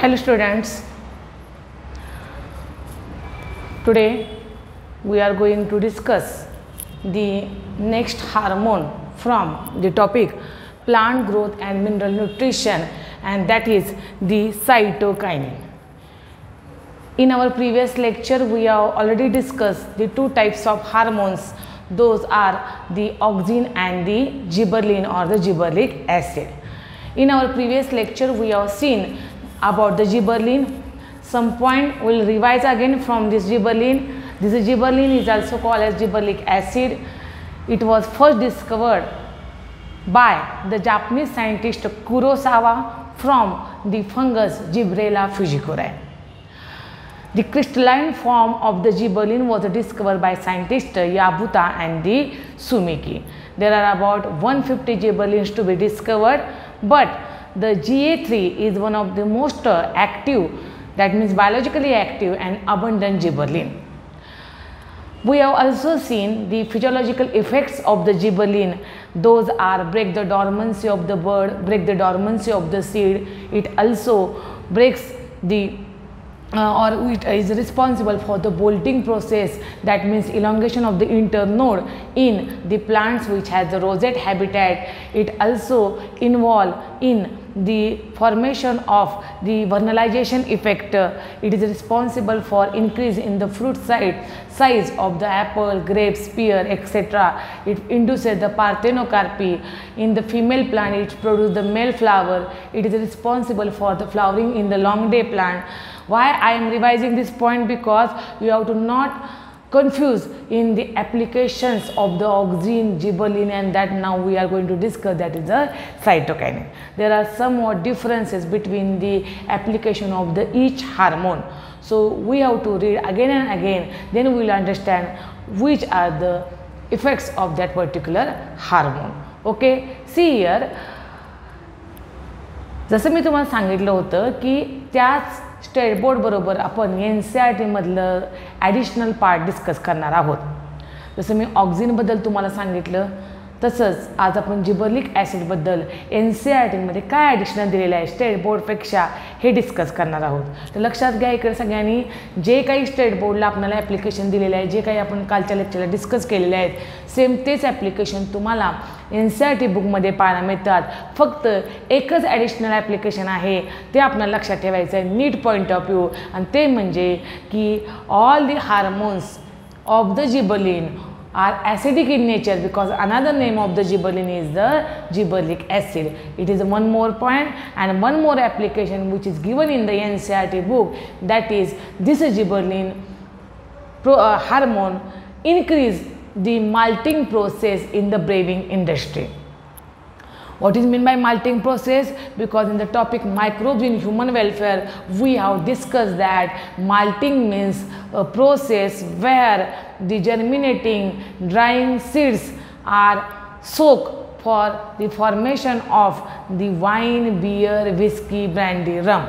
Hello students, today we are going to discuss the next hormone from the topic plant growth and mineral nutrition, and that is the cytokinin. In our previous lecture we have already discussed the two types of hormones, those are the auxin and the gibberellin or the gibberellic acid. In our previous lecture we have seen about the gibberellin. Some point we will revise again from this gibberellin. This gibberellin is also called as gibberellic acid. It was first discovered by the Japanese scientist Kurosawa from the fungus Gibberella fujikura. The crystalline form of the gibberellin was discovered by scientists Yabuta and the Sumiki. There are about 150 gibberellins to be discovered, but the GA3 is one of the most active, that means biologically active and abundant gibberellin. We have also seen the physiological effects of the gibberellin. Those are break the dormancy of the bud, break the dormancy of the seed. It also breaks the or it is responsible for the bolting process, that means elongation of the internode in the plants which has the rosette habitat. It also involves in the formation of the vernalization effect. It is responsible for increase in the fruit size of the apple, grapes, pear, etc. It induces the parthenocarpy. In the female plant it produces the male flower. It is responsible for the flowering in the long day plant. Why I am revising this point? Because you have to not confuse in the applications of the auxin, gibberellin, and that now we are going to discuss, that is the cytokinin. There are somewhat differences between the application of the each hormone. So we have to read again and again, then we will understand which are the effects of that particular hormone. Okay, see here, जसं मी तुम्हाला सांगितलं होतं की त्याच state board बरोबर आपण NCERT मधलं additional part discuss करणार आहोत. जसं मी ऑक्झिनबद्दल तुम्हाला सांगितलं तसंच आज आपण जिबरलिक ॲसिडबद्दल NCERT मध्ये काय ॲडिशनल दिलेलं आहे स्टेट बोर्डपेक्षा हे डिस्कस करणार आहोत. तर लक्षात घ्या इकडे सगळ्यांनी जे काही स्टेट बोर्डला आपल्याला ॲप्लिकेशन दिलेलं आहे, जे काही आपण कालच्या लेक्चरला डिस्कस केलेले आहेत, सेम तेच ॲप्लिकेशन तुम्हाला NCERT बुकमध्ये पाहायला मिळतात. फक्त एकच ॲडिशनल ॲप्लिकेशन आहे, ते आपल्याला लक्षात ठेवायचं आहे नीट पॉईंट ऑफ व्ह्यू, आणि ते म्हणजे की all the hormones of the gibberellin are acidic in nature, because another name of the gibberellin is the gibberellic acid. It is one more point and one more application which is given in the NCERT book, that is this gibberellin hormone increase the malting process in the brewing industry. What is meant by malting process? Because in the topic microbes in human welfare we have discussed that malting means a process where the germinating drying seeds are soaked for the formation of the wine, beer, whiskey, brandy, rum.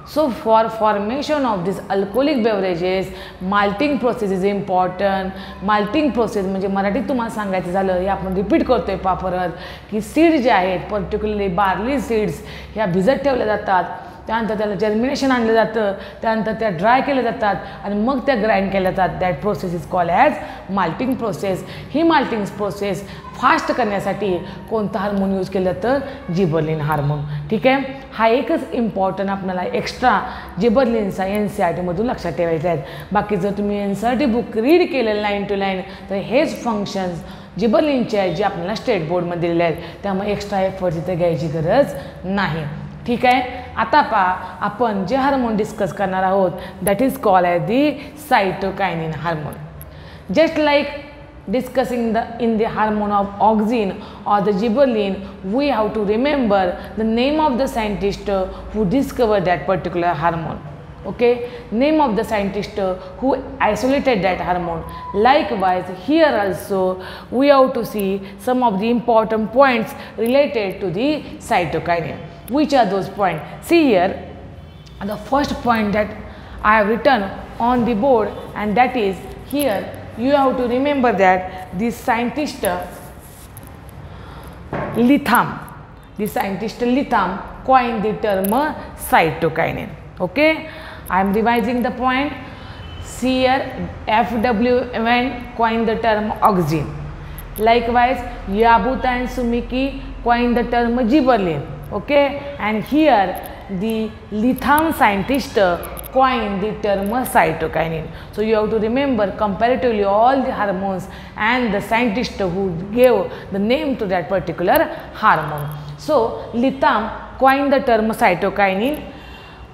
So for formation of these alcoholic beverages malting process is important. Malting process म्हणजे मराठीत तुम्हाला सांगायचं झालं, हे आपण repeat करतोय परत, की सीड जे आहेत पर्टिक्युलरली बार्ली सीड्स ह्या भिजत ठेवल्या जातात, त्यानंतर त्याला जर्मिनेशन आणलं जातं, त्यानंतर त्या ड्राय केल्या जातात आणि मग त्या ग्राइंड केल्या जातात. That process is called as malting process. He malting process fast करण्यासाठी कोणतं हार्मोन यूज केलं तर जिबरलिन हार्मोन. ठीक आहे, हा एकच इम्पॉर्टंट आपल्याला एक्स्ट्रा जिबरलिनचा NCERT मधून लक्षात ठेवायचं आहे. बाकी जर तुम्ही NCERT बुक रीड केलेलं लाईन टू लाईन तर हेच फंक्शन्स जिबरलिनचे आहेत जे आपल्याला स्टेट बोर्डमध्ये दिलेले आहेत, त्यामुळे एक्स्ट्रा एफर्ट इथे घ्यायची गरज नाही. ठीक आहे, आता पहा आपण जे हार्मोन डिस्कस करणार आहोत that is called as the cytokinin hormone. Just like discussing in the hormone of auxin or the gibberellin, we have to remember the name of the scientist who discovered that particular hormone. Okay, name of the scientist who isolated that hormone. Likewise here also we have to see some of the important points related to the cytokinin. Which are those points? See here, the first point that I have written on the board, and that is here you have to remember that the scientist Lytham coined the term cytokinin. Okay, I am revising the point. See here, F.W. Evans coined the term auxin. Likewise, Yabuta and Sumiki coined the term gibberellin. Okay, and here the Latham scientist coined the term cytokinin. So you have to remember comparatively all the hormones and the scientist who gave the name to that particular hormone. So Latham coined the term cytokinin.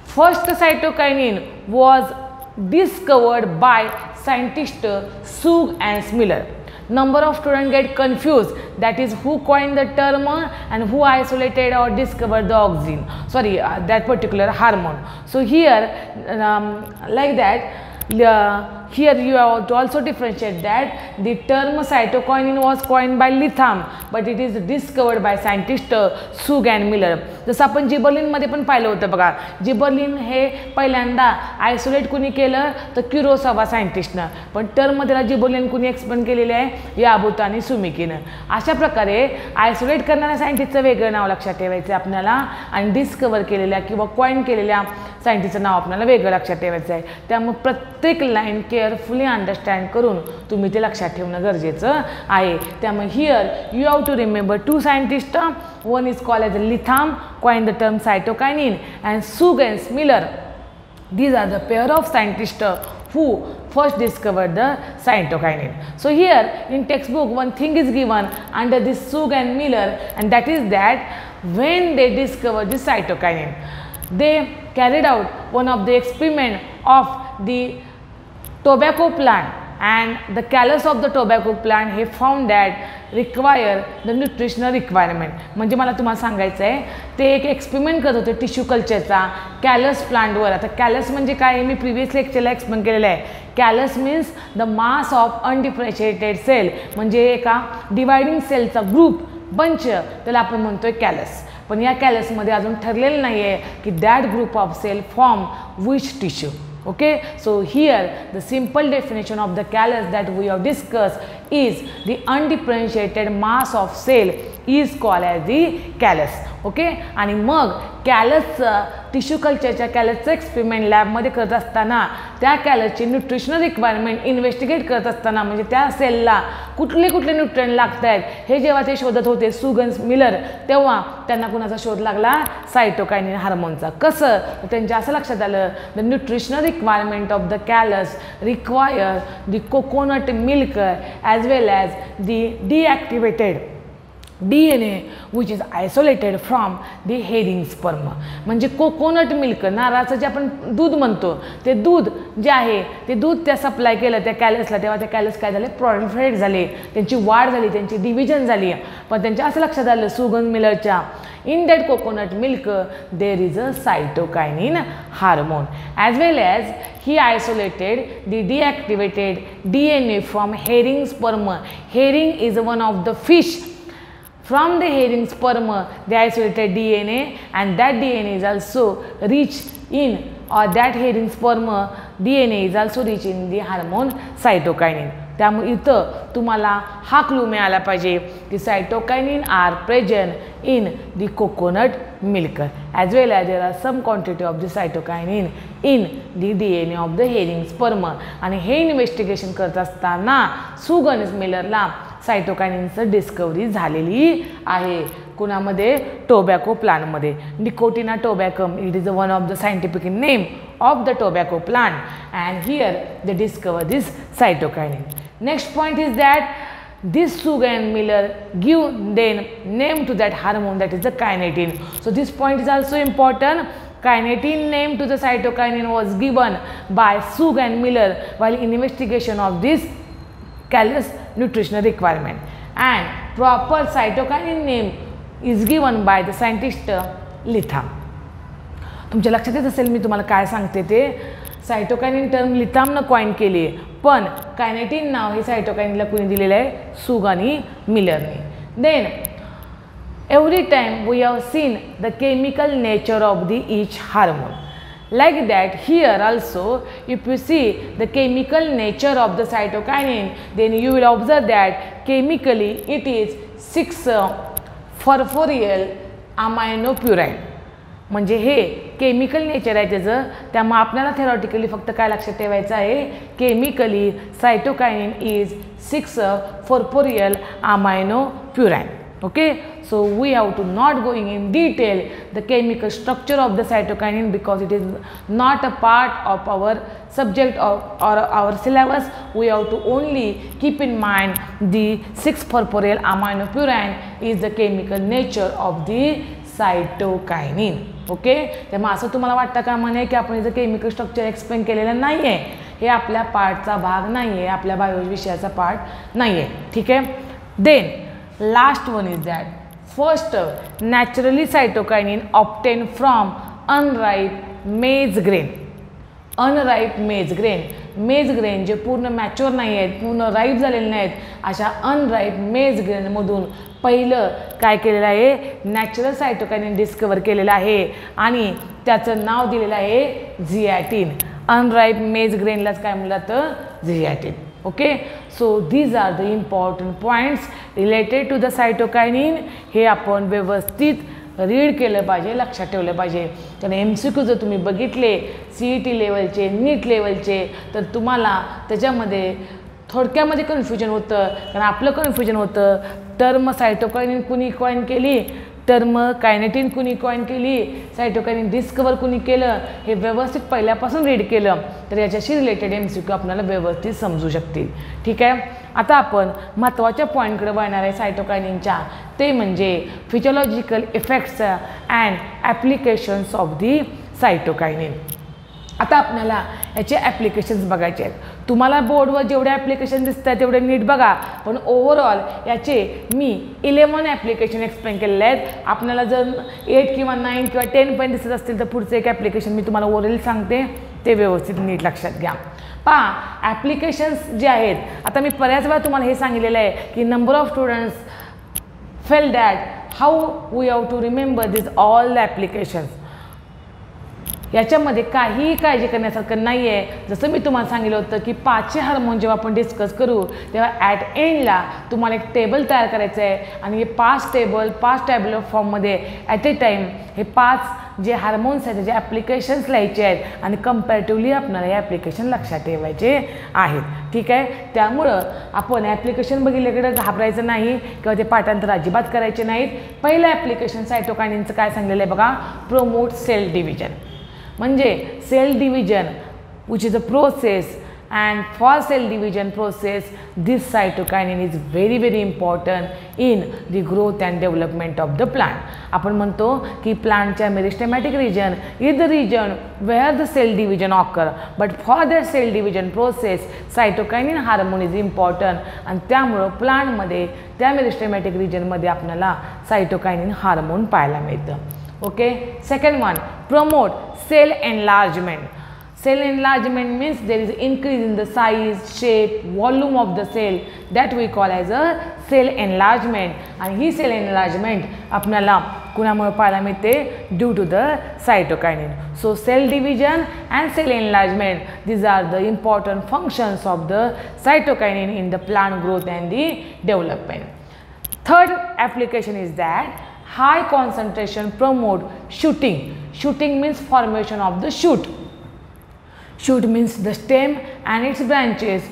First cytokinin was discovered by scientists Zug and Miller. Number of students get confused, that is who coined the term and who isolated or discovered the auxin, sorry, that particular hormone. So here like that, here you have to also differentiate that the term cytokinin was coined by Latham, but it is discovered by scientist Zug and Miller. जसं आपण जिबर्लिन मध्ये पण पाहिलं होतं बघा, जिबर्लिन हे पहिल्यांदा isolate कुणी केलं तर क्युरोसावा सायंटिस्टनं, पण टर्म त्याला जिबर्लिन कुणी एक्सप्लेन केलेले आहे, याबुता आणि सुमिकीनं. अशा प्रकारे आयसोलेट करणाऱ्या सायंटिस्टचं वेगळं नाव लक्षात ठेवायचं आहे आपल्याला आणि डिस्कवर केलेल्या किंवा कॉइन केलेल्या सायंटिस्टचं नाव आपल्याला वेगळं लक्षात ठेवायचं आहे. त्यामुळे प्रत्येक लाईन केअरफुली अंडरस्टँड करून तुम्ही ते लक्षात ठेवणं गरजेचं आहे. त्यामुळे here you have to remember two scientist, one is called as Latham, coined the term cytokinin, and Zug and Miller. These are the pair of scientists who first discovered the cytokinin. So here in textbook one thing is given under this Zug and Miller, and that is that when they discovered the cytokinin, they carried out one of the experiment of the tobacco plant, and the callus of the tobacco plant he found that require the nutritional requirement. म्हणजे मला तुम्हाला सांगायचं आहे, ते एक experiment करत होते tissue कल्चरचा कॅलस प्लांटवर. आता कॅलस म्हणजे काय मी प्रिव्हियस लेक्चरला एक्सप्लेन केलेलं आहे. Callus means the mass of undifferentiated cell, म्हणजे एका डिवायडिंग सेलचा ग्रुप बंच, त्याला आपण म्हणतोय कॅलस. पण या कॅलसमध्ये अजून ठरलेलं नाही आहे की that group of cell form which tissue. Okay, so here the simple definition of the callus that we have discussed is the undifferentiated mass of cell is called as the callus. Okay, आणि मग callus tissue कल्चरच्या कॅलसचं experiment लॅबमध्ये करत असताना त्या कॅलसची nutritional requirement investigate करत असताना, म्हणजे त्या सेलला कुठले कुठले न्यूट्रिएंट लागत आहेत हे जेव्हा ते शोधत होते Zug and Miller, तेव्हा त्यांना कुणाचा शोध लागला, सायटोकायनिन हार्मोनचा. कसं तर त्यांच्या असं लक्षात आलं, the nutritional requirement of the callus require the coconut milk as well as the deactivated DNA which is isolated from the herring sperm. म्हणजे कोकोनट मिल्क, नारळाचं जे आपण दूध म्हणतो, ते दूध जे आहे ते दूध त्या सप्लाय केलं त्या कॅलसला, तेव्हा त्या कॅलस काय झाले, प्रोलिफरेट झाले, त्यांची वाढ झाली, त्यांची डिव्हिजन झाली. पण त्यांच्या असं लक्षात आलं Zug and Millerच्या, in that coconut milk there is a cytokinin hormone, as well as he isolated the deactivated DNA from herring sperm. Herring is one of the fish. From the herring sperm they isolated DNA, and that DNA is also rich in, or that herring sperm DNA is also rich in the hormone cytokinin. त्यामुळे इथं तुम्हाला हा clue मिळाला पाहिजे की cytokinin are present in the coconut milk, as well as there are some quantity of the cytokinin in the DNA of the herring sperm. आणि हे investigation करत असताना Zug and Millerला सायटोकायनिनचं डिस्कवरी झालेली आहे. कुणामध्ये, टोबॅको प्लांटमध्ये. Nicotiana tabacum, it is one of the scientific name of the tobacco plant, and here they discover this cytokinin. Next point is that this Zug and Miller give then name to that hormone, that is the kinetin. So this point is also important. Kinetin name to the cytokinin was given by Zug and Miller while investigation of this callus nutritional requirement, and proper cytokinin name is given by the scientist Latham. तुमच्या लक्षात येत असेल मी तुम्हाला काय सांगते ते, cytokinin term लिथामनं coin केली आहे, पण कायनेटिन नाव हे सायटोकायनिनला कुणी दिलेलं आहे, Zug आणि मिलरने. Then every time we have seen the chemical nature of the each hormone. Like that here also if you see the chemical nature of the cytokinin, then you will observe that chemically it is 6 फॉस्फोरियल अमायनोप्युराईन. म्हणजे हे chemical nature आहे त्याचं, त्यामुळे आपल्याला theoretically फक्त काय लक्षात ठेवायचं आहे, chemically cytokinin is 6 corporeal amino purine. Okay, so we have to not going in detail the chemical structure of the cytokinin because it is not a part of our subject or our syllabus. We have to only keep in mind the 6-phosphorylal aminopurine is the chemical nature of the cytokinin. Okay, त्यामुळे असं तुम्हाला वाटतं का म्हणे की आपण इथं chemical structure explain केलेलं नाही आहे, हे आपल्या पार्टचा भाग नाही आहे, आपल्या बायोलॉजी विषयाचा पार्ट नाही आहे. ठीक आहे. Then last one is that first naturally cytokinin obtained from unripe maize grain. Unripe maize grain जे पूर्ण मॅच्युअर नाही आहेत, पूर्ण राईप झालेले नाहीत, अशा अनराईप मेज ग्रेनमधून पहिलं काय केलेलं आहे, नॅचरल सायटोकायनिन डिस्कवर केलेलं आहे आणि त्याचं नाव दिलेलं आहे झियाटिन. अनराईप मेज ग्रेनलाच काय म्हणलं तर zeatin. Okay, so these are the important points related to the cytokinin. हे आपण व्यवस्थित रीड केलं पाहिजे, लक्षात ठेवलं पाहिजे. कारण MCQ जर तुम्ही बघितले CET लेवलचे, नीट लेवलचे, तर तुम्हाला त्याच्यामध्ये थोडक्यामध्ये कन्फ्युजन होतं. कारण आपलं कन्फ्युजन होतं टर्म सायटोकायनिन कुणी कॉइन केली, टर्म कायनेटिन कुणी कॉइन केली, सायटोकायनिन डिस्कवर कुणी केलं, हे व्यवस्थित पहिल्यापासून रीड केलं तर याच्याशी रिलेटेड MCQ आपल्याला व्यवस्थित समजू शकतील. ठीक आहे. आता आपण महत्त्वाच्या पॉईंटकडे वळणार आहे सायटोकायनिनच्या, ते म्हणजे physiological effects and applications of the cytokinin. आता आपल्याला याचे ॲप्लिकेशन्स बघायचे आहेत. तुम्हाला बोर्डवर जेवढे ॲप्लिकेशन दिसत आहेत तेवढे नीट बघा, पण ओव्हरऑल याचे मी 11 ॲप्लिकेशन एक्सप्लेन केलेले आहेत. आपल्याला जर 8 किंवा 9 किंवा 10 पॉईंट दिसत असतील तर पुढचं एक ॲप्लिकेशन मी तुम्हाला ओरल सांगते, ते व्यवस्थित नीट लक्षात घ्या. पहा, ॲप्लिकेशन्स जे आहेत, आता मी बऱ्याच वेळा तुम्हाला हे सांगितलेलं आहे की number of students fail that how we have to remember this all the applications. याच्यामध्ये काहीही काळजी करण्यासारखं नाही आहे. जसं मी तुम्हाला सांगितलं होतं की 5 हार्मोन जेव्हा आपण डिस्कस करू तेव्हा ॲट एंडला तुम्हाला एक टेबल तयार करायचं आहे आणि हे 5 टॅब्युलर फॉर्ममध्ये ॲट ए टाईम हे 5 जे हार्मोन्स आहेत त्याचे ॲप्लिकेशन्स लिहायचे आहेत आणि कंपॅरेटिव्हली आपल्याला हे ॲप्लिकेशन लक्षात ठेवायचे आहेत. ठीक आहे. त्यामुळं आपण ॲप्लिकेशन बघितल्याकडे घाबरायचं नाही किंवा ते पाठांतर अजिबात करायचे नाहीत. पहिलं ॲप्लिकेशन सायटोकायनिनचं काय सांगलेलं आहे बघा, प्रोमोट सेल डिव्हिजन. म्हणजे cell division which is a process and for cell division process this cytokinin is very very important in the growth and development of the plant. आपण म्हणतो की प्लांटच्या मेरिस्टेमॅटिक region is the region where the cell division occur, but for that cell division process cytokinin hormone is important आणि त्यामुळे प्लांटमध्ये त्या मेरिस्टेमॅटिक रिजनमध्ये आपल्याला सायटोकायनिन हार्मोन पाहायला मिळतं. Okay. Second one, promote cell enlargement. Cell enlargement means there is increase in the size, shape, volume of the cell that we call as a cell enlargement. आणि ही cell enlargement आपल्याला कुणामुळे पाहायला मिळते, due to the cytokinin. So cell division and cell enlargement these are the important functions of the cytokinin in the plant growth and the development. Third application is that high concentration promote shooting. Shooting means formation of the shoot. Shoot means the stem and its branches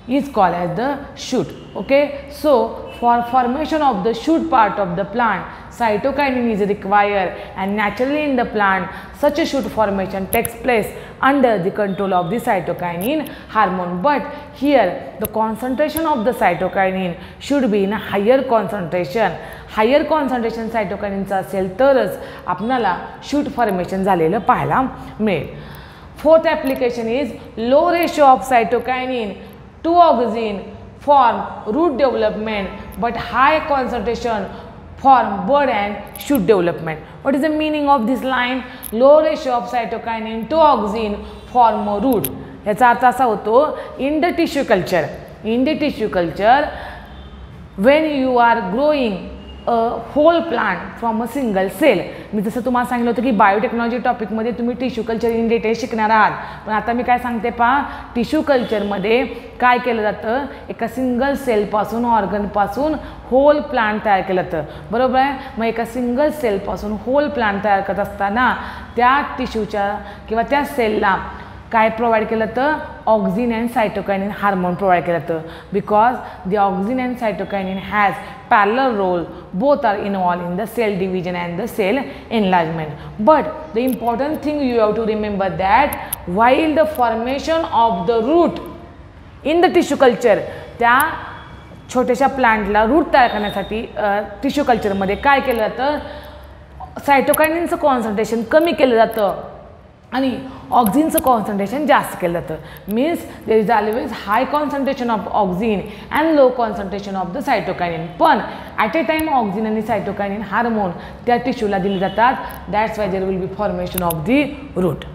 is called as the shoot. Okay, so for formation of the shoot part of the plant cytokinin is required and naturally in the plant such a shoot formation takes place under the control of the cytokinin hormone. But here the concentration of the cytokinin should be in a higher concentration. Higher concentration सायटोकायनिनचं असेल तरच आपल्याला shoot formation झालेलं पाहायला मिळेल. Fourth application is low ratio of cytokinin to auxin form root development but high concentration form bud and shoot development. What is the meaning of this line? Low ratio of cytokinin to auxin form root. याचा अर्थ असा होतो, in the tissue culture when you are growing whole plant from a single cell. मी जसं तुम्हाला सांगितलं होतं की बायोटेक्नॉलॉजी टॉपिकमध्ये तुम्ही टिश्यू कल्चर इन डिटेल शिकणार आहात, पण आता मी काय सांगते पहा, टिश्यू कल्चरमध्ये काय केलं जातं, एका सिंगल सेलपासून ऑर्गनपासून होल प्लांट तयार केलं जातं, बरोबर आहे. मग एका सिंगल सेलपासून होल प्लांट तयार करत असताना त्या टिश्यूच्या किंवा त्या सेलला काय प्रोव्हाइड केलं तर auxin and cytokinin hormone provide केलं जातं, because the auxin and cytokinin has parallel role, both are involved in the cell division and the cell enlargement. But the important thing you have to remember that while the formation of the root in the tissue culture, त्या छोट्याशा प्लांटला route तयार करण्यासाठी tissue कल्चरमध्ये काय केलं जातं, सायटोकायनिनचं concentration कमी केलं जातं आणि ऑक्झिनचं कॉन्सन्ट्रेशन जास्त केलं जातं. Means there is always high concentration of auxin and low concentration of the cytokinin. पण ॲट ए टाईम ऑक्झिन आणि सायटोकायनिन हार्मोन त्या टिश्यूला दिले जातात. That's why there will be formation of the root.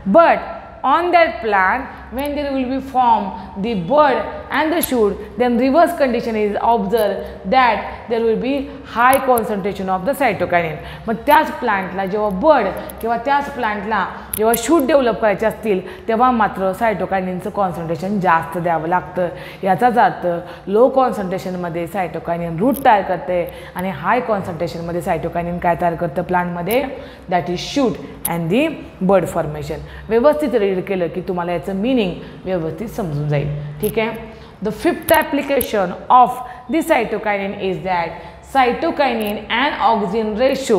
But on that plant, when there will be form the bud and the shoot, then reverse condition is observed that there will be high concentration of the cytokinin. मग त्याच प्लांटला जेव्हा बड किंवा त्याच प्लांटला जेव्हा shoot develop करायचे असतील तेव्हा मात्र सायटोकायनिनचं कॉन्सन्ट्रेशन जास्त द्यावं लागतं. याचाच अर्थ लो कॉन्सन्ट्रेशनमध्ये सायटोकायनिन रूट तयार करते आणि हाय कॉन्सन्ट्रेशनमध्ये सायटोकायनिन काय तयार करतं प्लांटमध्ये, that is shoot and the bud formation. व्यवस्थित रीड केलं की तुम्हाला याचं मिनिंग व्यवस्थित समजून जाईल. ठीक आहे. The fifth application of the cytokinin is that cytokinin and auxin ratio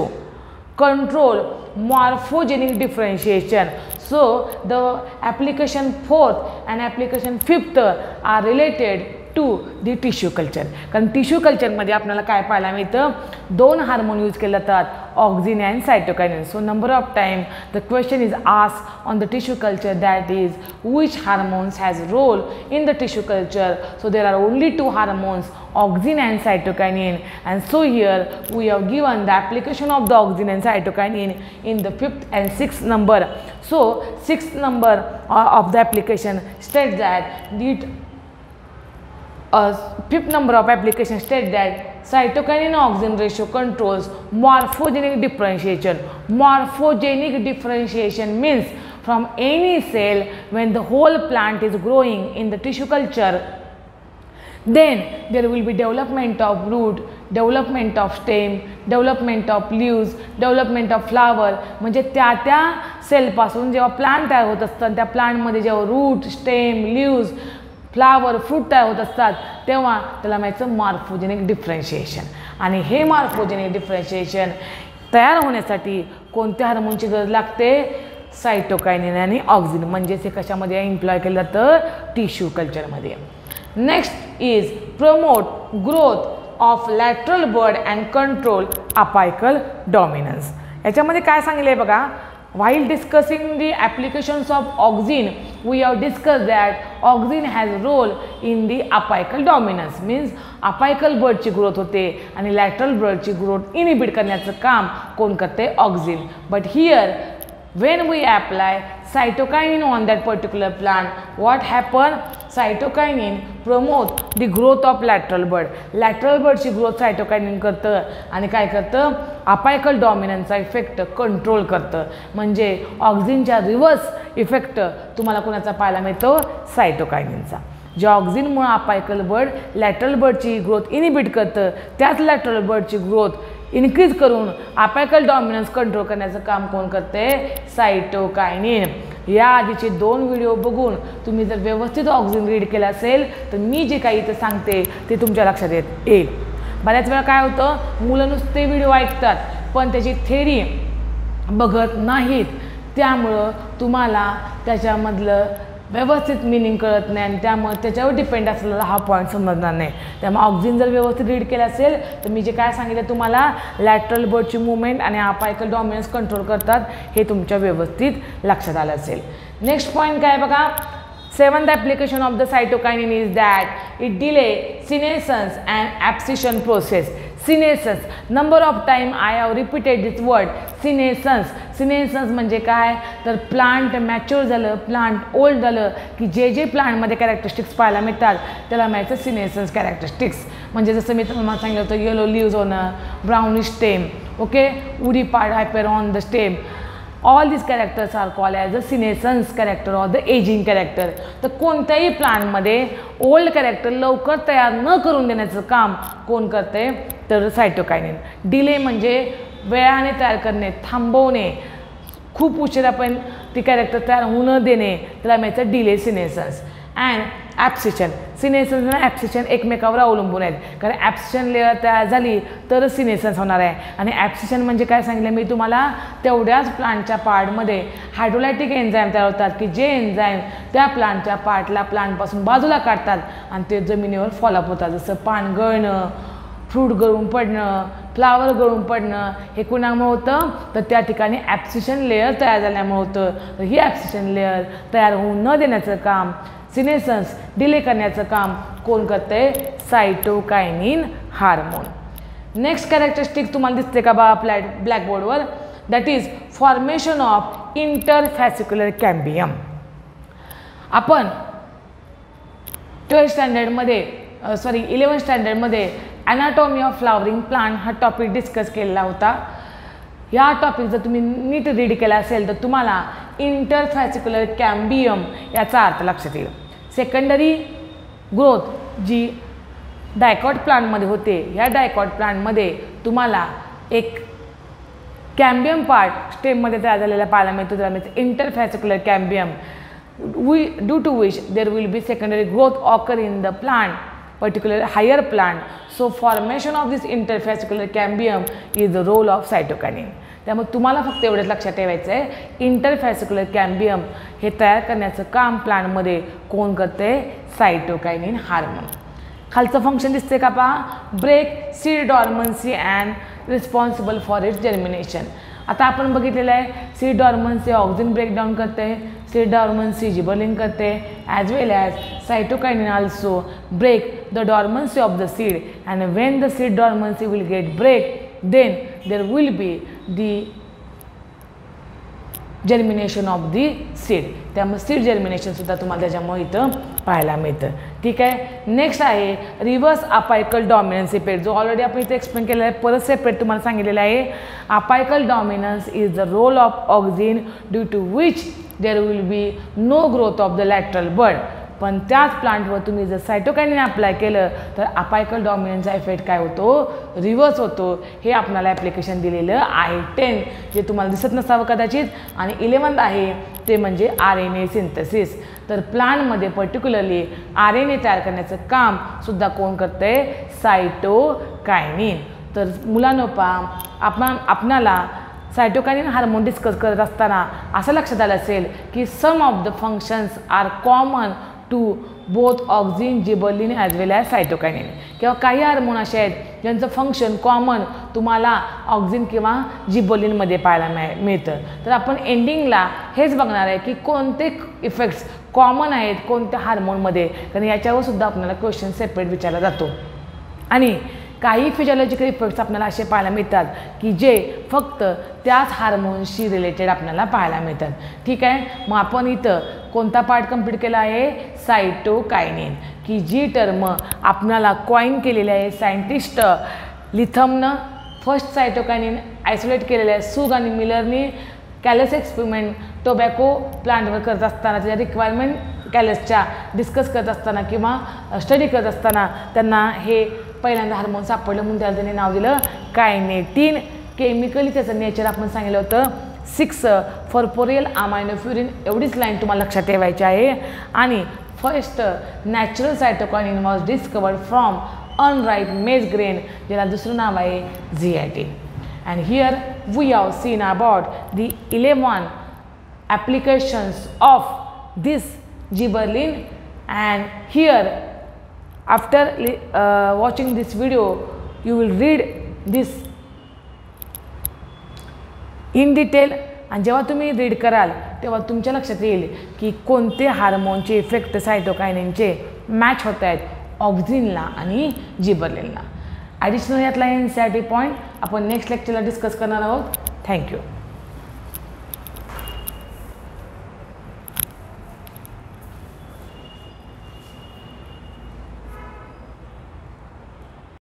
control morphogenic differentiation. So the application 4th and application 5th are related to the tissue culture. कारण टिश्यू कल्चरमध्ये आपल्याला काय पाहायला मिळतं, दोन हार्मोन यूज केले जातात, auxin and cytokinin. So number of time the question is asked on the tissue culture, that is which hormones has role in the tissue culture. So there are only two hormones, auxin and cytokinin, and so here we have given the application of the auxin and cytokinin in the 5th and 6th number. So 6th number of the application states that the 5th number of application states that cytokinin auxin ratio controls morphogenic differentiation. Morphogenic differentiation means from any cell when the whole plant is growing in the tissue culture, then there will be development of root, development of stem, development of leaves, development of flower. म्हणजे त्या सेलपासून जेव्हा plant तयार होत असतात, त्या प्लांटमध्ये जेव्हा root, stem, leaves, flower, fruit तयार होत असतात तेव्हा त्याला म्हणायचं मॉर्फोजेनिक डिफरन्शिएशन. आणि हे मॉर्फोजेनिक डिफरन्शिएशन तयार होण्यासाठी कोणत्या हार्मोनची गरज लागते, सायटोकायनिन आणि ऑक्झिन. म्हणजेच हे कशामध्ये इम्प्लॉय केलं जातं, टिश्यू कल्चरमध्ये. Next is promote growth of lateral bud and control apical dominance. याच्यामध्ये काय सांगितलं आहे बघा, while discussing the applications of auxin, we have discussed that auxin has role in the apical dominance, means apical bud ची growth होते आणि lateral bud ची growth inhibit करण्याचं काम कोण करते, auxin. But here when we apply cytokinin on that particular plant, what happen, cytokinin promote the growth of lateral bud. lateral bud ची growth cytokinin करतं आणि काय करतं, अपायकल डॉमिनन्सचा इफेक्ट कंट्रोल करतं. म्हणजे ऑक्झिनच्या रिव्हर्स इफेक्ट तुम्हाला कोणाचा पाहायला मिळतो, सायटोकायनिनचा. ज्या ऑक्झिनमुळे अपायकल बड लॅटरल बडची ग्रोथ इनिबिट करतं, त्याच लॅटरल बडची ग्रोथ इन्क्रीज करून अपायकल डॉमिनन्स कंट्रोल करण्याचं काम कोण करते, सायटोकायनिन. या आधीचे 2 व्हिडिओ बघून तुम्ही जर व्यवस्थित ऑक्झिन रीड केला असेल तर मी जे काही इथं सांगते ते तुमच्या लक्षात येईल. बऱ्याच वेळा काय होतं, मुलं नुसते व्हिडिओ ऐकतात पण त्याची थेरी बघत नाहीत, त्यामुळं तुम्हाला त्याच्यामधलं व्यवस्थित मिनिंग कळत नाही आणि त्यामुळे त्याच्यावर डिपेंड असलेला हा पॉईंट समजणार नाही. त्यामुळे ऑक्झिन जर व्यवस्थित रीड केलं असेल तर मी जे काय सांगितलं तुम्हाला, लॅटरल बडची मुवमेंट आणि अपायकल डॉमिनन्स कंट्रोल करतात हे तुमच्या व्यवस्थित लक्षात आलं असेल. नेक्स्ट पॉईंट काय बघा, 7th application of the cytokinin is that it delay senescence and abscission process. Senescence, number of time I have repeated this word, senescence. Senescence म्हणजे काय, तर प्लांट मॅच्युअर झालं, प्लांट ओल्ड झालं की जे प्लांटमध्ये कॅरेक्टरिस्टिक्स पाहायला मिळतात त्याला म्हणायचं सिनेसन्स कॅरेक्टरिस्टिक्स. म्हणजे जसं मी तुम्हाला सांगितलं होतं, येलो लीव्ज होणं, brownish stem, okay, woody part hyper on the stem. All these characters are called as the senescence character or the aging character. तर कोणत्याही प्लांटमध्ये ओल्ड कॅरेक्टर लवकर तयार न करून देण्याचं काम कोण करते, तर सायटोकायनिन. डिले म्हणजे वेळाने तयार करणे, थांबवणे, खूप उशिरा पण ती कॅरेक्टर तयार होऊ न देणे, त्याला म्हणायचं डिले सिनेसन्स. अँड ॲब्सिशन, सिनेसन्स आणि ॲब्सिशन एकमेकावर अवलंबून आहेत, कारण ॲब्सिशन लेअर तयार झाली तरच सिनेसन्स होणार आहे. आणि ॲब्सिशन म्हणजे काय सांगितलं मी तुम्हाला, तेवढ्याच प्लांटच्या पार्टमध्ये हायड्रोलायटिक एन्झाईम तयार होतात की जे एन्झाईम त्या प्लांटच्या पार्टला प्लांटपासून बाजूला काढतात आणि ते जमिनीवर फॉलोअप होतात. जसं पान गळणं, फ्रूट गळून पडणं, फ्लावर गळून पडणं, हे कुणामुळे होतं, तर त्या ठिकाणी ॲब्सिशन लेअर तयार झाल्यामुळे होतं. तर ही ॲब्सिशन लेअर तयार होऊ न देण्याचं काम, सिनेसन्स डिले करण्याचं काम कोण करते, सायटोकायनिन हार्मोन. नेक्स्ट कॅरेक्टरिस्टिक तुम्हाला दिसते का बा ब्लॅकबोर्डवर, that is formation of interfascicular cambium. आपण 11th स्टँडर्डमध्ये ॲनाटॉमी ऑफ फ्लावरिंग प्लांट हा टॉपिक डिस्कस केलेला होता. या टॉपिक जर तुम्ही नीट रीड केला असेल तर तुम्हाला इंटरफॅसिक्युलर कॅम्बियम याचा अर्थ लक्षात येईल. सेकंडरी ग्रोथ जी डायकॉट प्लांटमध्ये होते, या डायकॉट प्लांटमध्ये तुम्हाला एक कॅम्बियम पार्ट स्टेममध्ये तयार झालेला पाहायला मिळतो, त्याला मिळते इंटरफॅसिक्युलर cambium, due to which there will be secondary growth occur in the plant, particularly higher plant. So formation of this interfascicular cambium is the role of cytokinin. त्यामुळे तुम्हाला फक्त एवढंच लक्षात ठेवायचं आहे, इंटरफॅसिक्युलर कॅम्बियम हे तयार करण्याचं काम प्लांटमध्ये कोण करते, सायटोकायनिन हार्मोन. खालचं फंक्शन दिसते का पहा, break seed dormancy and responsible for its germination. आता आपण बघितलेलं आहे, सीड डॉर्मन्सी ऑक्सिन ब्रेकडाऊन करते, सीड डॉर्मन्सी जिबर्लिन करते, as well as cytokinin also break the dormancy of the seed. And when the seed dormancy will get break, then there will be the germination of the seed. त्यामुळे seed germination सुद्धा तुम्हाला त्याच्यामुळे इथं पाहायला मिळतं. ठीक आहे. नेक्स्ट आहे रिव्हर्स अपायकल डॉमिनन्स इफेक्ट, जो ऑलरेडी आपण इथे एक्सप्लेन केलेला आहे, परत सेपरेट तुम्हाला सांगितलेलं आहे. Apical dominance is the role of auxin due to which there will be no growth of the lateral bud. पण त्याच प्लांटवर तुम्ही जर सायटोकायनिन अप्लाय केलं तर अपायकल डॉमिनन्सचा इफेक्ट काय होतो, रिव्हर्स होतो. हे आपल्याला ॲप्लिकेशन दिलेलं आहे 10, जे तुम्हाला दिसत नसावं कदाचित. आणि 11th आहे ते म्हणजे RNA सिंथेसिस. तर प्लांटमध्ये पर्टिक्युलरली RNA तयार करण्याचं काम सुद्धा कोण करते, सायटोकायनिन. तर मुलांनो पहा, आपणाला सायटोकायनिन हार्मोन डिस्कस करत असताना असं लक्षात आलं असेल की some of the functions are common to both auxin, gibberellin as well as cytokinin. किंवा काही हार्मोन असे आहेत ज्यांचं फंक्शन कॉमन तुम्हाला ऑक्सिन किंवा जिबर्लिनमध्ये पाहायला मिळतं. तर आपण एंडिंगला हेच बघणार आहे की कोणते इफेक्ट्स कॉमन आहेत कोणत्या हार्मोनमध्ये, कारण याच्यावर सुद्धा आपल्याला क्वेश्चन सेपरेट विचारला जातो. आणि काही फिजिओलॉजिकल इफेक्ट्स आपल्याला असे पाहायला मिळतात की जे फक्त त्याच हार्मोन्सशी रिलेटेड आपल्याला पाहायला मिळतात. ठीक आहे. मग आपण इथं कोणता पार्ट कंप्लीट केला आहे, सायटोकायनिन, की जी टर्म आपल्याला कॉइन केलेली आहे सायंटिस्ट लिथमनं. फर्स्ट सायटोकायनिन आयसोलेट केलेलं आहे सुग आणि मिलरनी. कॅलस एक्सपेरिमेंट टोबॅको प्लांटवर करत असताना, त्याच्या रिक्वायरमेंट कॅलसच्या डिस्कस करत असताना किंवा स्टडी करत असताना त्यांना हे पहिल्यांदा हार्मोन सापडलं, म्हणून त्याला त्यांनी नाव दिलं कायनेटिन. केमिकली त्याचं नेचर आपण सांगितलं होतं 6 फॉर्पोरियल अमायनोफ्युरिन. एवढीच लाईन तुम्हाला लक्षात ठेवायची आहे. आणि first natural cytokinin was discovered from unripe maize grain, ज्याला दुसरं नाव आहे zeatin. And here we have seen about the 11 applications of this gibberellin. And here after watching this video you will read this in detail. आणि जेव्हा तुम्ही read कराल तेव्हा तुमच्या लक्षात येईल की कोणते हार्मोनचे इफेक्ट सायटोकायनिनचे मॅच होत आहेत ऑक्सिनला आणि जिबर्लिनला. ॲडिशनल यातला NCERT पॉईंट आपण नेक्स्ट लेक्चरला डिस्कस करणार आहोत. थँक्यू.